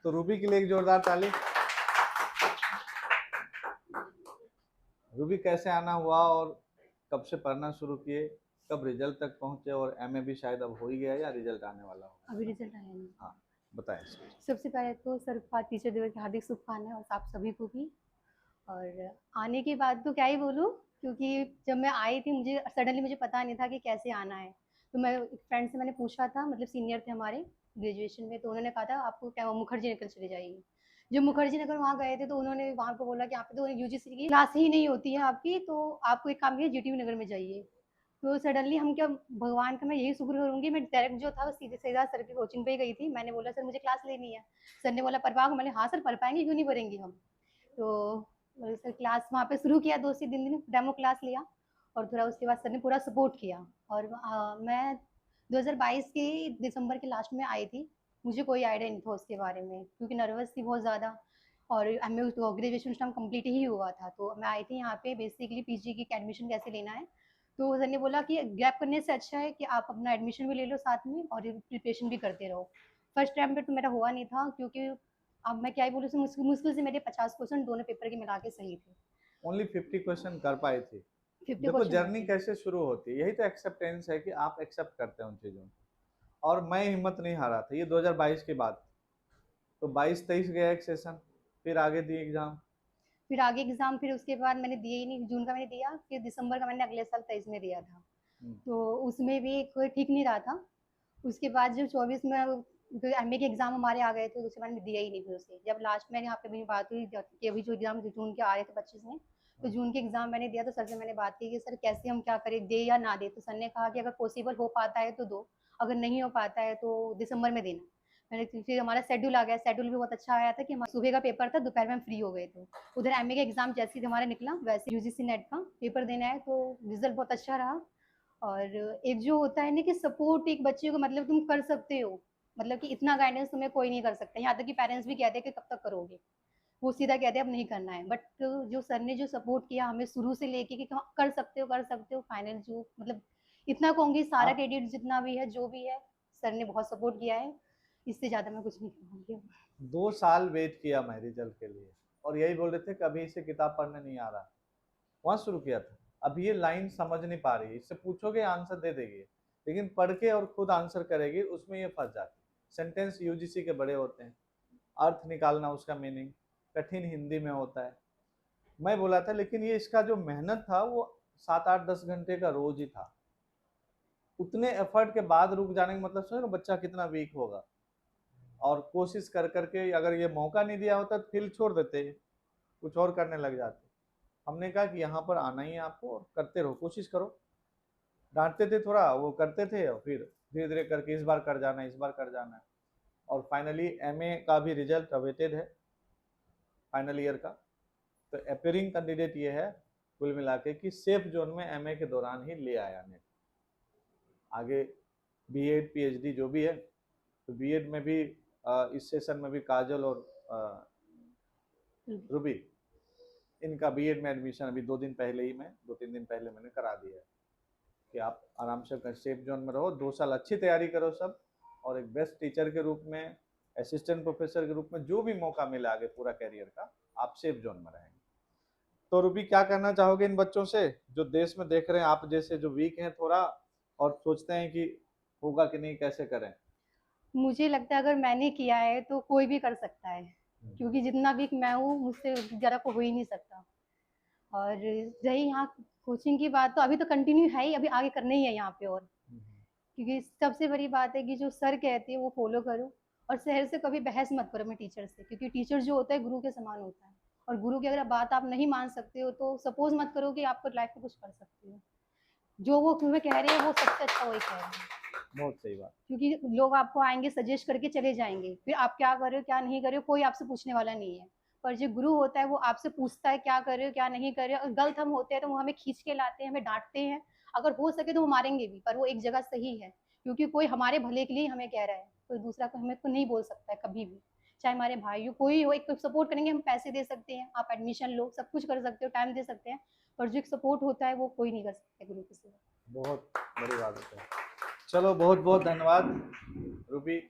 तो रूबी के लिए एक जोरदार ताली। रूबी कैसे आना हुआ और कब से पढ़ना शुरू किए, कब रिजल्ट तक पहुंचे, और एमए भी शायद अब हो ही गया या रिजल्ट आने वाला होगा? अभी रिजल्ट आया नहीं। हाँ, बताएं। सबसे पहले तो सर टीचर दिवस की हार्दिक शुभकामनाएं और आप सभी को भी। और आने के बाद तो क्या ही बोलूँ, क्योंकि जब मैं आई थी मुझे सडनली मुझे पता नहीं था कि कैसे आना है। तो मैं एक फ्रेंड से मैंने पूछा था, मतलब सीनियर थे हमारे ग्रेजुएशन में, तो उन्होंने कहा था आपको क्या मुखर्जी नगर चले जाइए। जब मुखर्जी नगर वहाँ गए थे तो उन्होंने वहाँ को बोला कि यहाँ पे तो यूजीसी की क्लास ही नहीं होती है आपकी, तो आपको एक काम किया जीटीयू नगर में जाइए। तो सडनली हम क्या, भगवान का मैं यही शुक्र करूँगी, मैं डायरेक्ट जो था सीधे सीधा सर की कोचिंग पे ही गई थी। मैंने बोला सर मुझे क्लास लेनी है। सर ने बोला पढ़ पाओगे? मैंने हाँ सर पढ़ पाएंगे, क्यों नहीं पढ़ेंगे हम। तो सर क्लास वहाँ पे शुरू किया, 2 से 3 दिन डेमो क्लास लिया और थोड़ा उसके बाद सर ने पूरा सपोर्ट किया। और मैं 2022 के दिसंबर के लास्ट में आई थी। मुझे कोई आइडिया नहीं था उसके बारे में, क्योंकि नर्वस थी बहुत ज़्यादा। और एम ए ग्रेजुएशन उस टाइम कम्प्लीट ही हुआ था, तो मैं आई थी यहाँ पे बेसिकली पीजी की एडमिशन कैसे लेना है। तो सर ने बोला कि गैप करने से अच्छा है कि आप अपना एडमिशन भी ले लो साथ में और प्रिपरेशन भी करते रहो। फर्स्ट टाइम पे तो मेरा हुआ नहीं था, क्योंकि अब मैं क्या ही बोलूँ, मुश्किल मुश्किल से मेरे 50% दोनों पेपर के मिला के सही थे। ओनली 50 क्वेश्चन कर पाई थी। 50 देखो क्वेश्चन जर्नी आते हैं। कैसे शुरू होती है, यही तो एक्सेप्टेंस है कि आप एक्सेप्ट करते हैं उन चीज़ों को। और मैं हिम्मत नहीं हारा था, ये 2022 की बात। तो 22-23 गया एक सेशन, फिर आगे दिए एग्जाम। फिर आगे एग्जाम, फिर उसके बाद मैंने दिए ही नहीं। जून का मैंने दिया, फिर दिसंबर का मैंने अगले साल 23 में दिया था। हम्म। तो उसमें भी कोई ठीक नहीं रहा था। उसके बाद जो 24 में एमए के एग्जाम हमारे आ गए थे, उसके बाद मैं दिया ही नहीं फिर उसे। जब लास्ट में यहाँ पे मेरी बात हुई कि अभी जो एग्जाम जून के आ रहे थे 25 में, तो जून के एग्जाम मैंने दिया। तो सर से मैंने बात की कि सर कैसे हम क्या करें, दे या ना दे। तो सर ने कहा कि अगर पॉसिबल हो पाता है तो दो, अगर नहीं हो पाता है तो दिसंबर में देना। मैंने फिर हमारा शेड्यूल आ गया। शेड्यूल भी बहुत अच्छा आया था कि हमारा सुबह का पेपर था, दोपहर में हम फ्री हो गए थे। उधर एमए का एग्जाम जैसे ही हमारा निकला वैसे यूजीसी नेट का पेपर देना है, तो रिजल्ट बहुत अच्छा रहा। और एक जो होता है ना कि सपोर्ट एक बच्चे को, मतलब तुम कर सकते हो, मतलब कि इतना गाइडेंस तुम्हें कोई नहीं कर सकता। यहाँ तक कि पेरेंट्स भी कहते हैं कि कब तक करोगे, वो सीधा कहते हैं अब नहीं करना है। बट जो सर ने जो सपोर्ट किया हमें शुरू से लेके कि हाँ, कर सकते हो कर सकते हो, फाइनल जो मतलब इतना कहूँगी सारा आप क्रेडिट जितना भी है जो भी है, सर ने बहुत सपोर्ट किया है। इससे ज़्यादा मैं कुछ नहीं कहूँगी। 2 साल वेट किया मैं रिजल्ट के लिए, और यही बोल रहे थे कभी इसे किताब पढ़ने नहीं आ रहा, वहां शुरू किया था। अब ये लाइन समझ नहीं पा रही है, इससे पूछोगे आंसर दे देगी, लेकिन पढ़ के और खुद आंसर करेगी उसमें ये फंस जाती। सेंटेंस यूजीसी के बड़े होते हैं, अर्थ निकालना उसका मीनिंग कठिन हिंदी में होता है। मैं बोला था, लेकिन ये इसका जो मेहनत था वो 7-8-10 घंटे का रोज ही था। उतने एफर्ट के बाद रुक जाने का मतलब समझो बच्चा कितना वीक होगा। और कोशिश कर करके अगर ये मौका नहीं दिया होता तो फील्ड छोड़ देते, कुछ और करने लग जाते। हमने कहा कि यहाँ पर आना ही है आपको और करते रहो, कोशिश करो। डांटते थे थोड़ा, वो करते थे, और फिर धीरे धीरे करके इस बार कर जाना है, इस बार कर जाना है। और फाइनली एमए का भी रिजल्ट अवेटेड है, फाइनल ईयर का। तो अपेयरिंग कैंडिडेट ये है कुल मिला के कि सेफ जोन में एमए के दौरान ही ले आया नेट। आगे बीएड पीएचडी जो भी है, तो बीएड में भी इस सेशन में भी काजल और रूबी, इनका बीएड में एडमिशन अभी 2 दिन पहले ही, मैं 2-3 दिन पहले मैंने करा दिया है कि आप आराम से सेफ जोन में रहो, 2 साल अच्छी तैयारी करो सब, और एक बेस्ट टीचर के रूप में, असिस्टेंट प्रोफेसर के रूप में जो भी मौका मिला आगे पूरा कैरियर का, आप सेफ जोन में रहेंगे। तो रूबी क्या कहना चाहोगे इन बच्चों से जो देश में देख रहे हैं आप जैसे, जो वीक हैं थोड़ा और सोचते हैं कि होगा कि नहीं, कैसे करें? मुझे लगता है अगर मैंने किया है तो कोई भी कर सकता है, क्योंकि जितना वीक मैं हूँ मुझसे ज़्यादा को हो ही नहीं सकता। और रही यहाँ कोचिंग की बात, तो अभी तो कंटिन्यू है ही, अभी आगे करना ही है यहाँ पे। और क्योंकि सबसे बड़ी बात है कि जो सर कहते हैं वो फॉलो करो, और शहर से कभी बहस मत करो मैं टीचर से, क्योंकि टीचर जो होता है गुरु के समान होता है। और गुरु की अगर बात आप नहीं मान सकते हो तो सपोज मत करो कि आपको लाइफ में कुछ कर सकते हो। जो वो तुम्हें कह रहे हैं वो सबसे अच्छा वही कह रहे हैं। बहुत सही बात। क्योंकि लोग आपको आएंगे सजेस्ट करके चले जाएंगे, फिर आप क्या कर रहे हो क्या नहीं कर रहे हो कोई आपसे पूछने वाला नहीं है। पर जो गुरु होता है वो आपसे पूछता है क्या कर रहे हो क्या नहीं कर रहे हो। गलत हम होते हैं तो वो हमें खींच के लाते हैं, हमें डांटते हैं। अगर हो सके तो वो मारेंगे भी, पर वो एक जगह सही है, क्योंकि कोई हमारे भले के लिए हमें कह रहा है। कोई दूसरा को हमें को नहीं बोल सकता है कभी भी, चाहे हमारे भाई हो कोई हो। एक सपोर्ट करेंगे, हम पैसे दे सकते हैं, आप एडमिशन लो, सब कुछ कर सकते हो, टाइम दे सकते हैं। पर जो एक सपोर्ट होता है वो कोई नहीं कर सकता गुरु के सिवा। बहुत बड़ी बात है। चलो बहुत बहुत धन्यवाद रूबी।